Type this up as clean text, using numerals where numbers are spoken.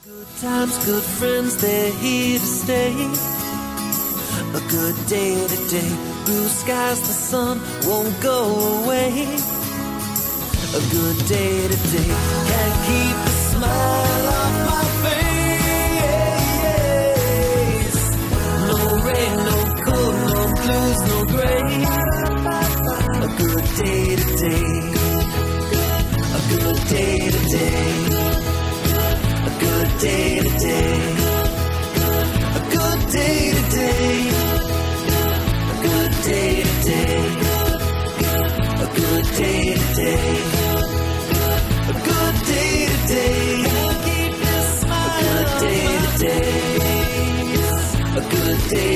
Good times, good friends, they're here to stay. A good day today, blue skies, the sun won't go away. A good day today, can't keep the smile off my face. No rain, no cold, no blues, no gray. A good day today, a good day today. A good day today. A good day today. A good day today. A good day today. A good day today. Keep your smile. A good day today. A good day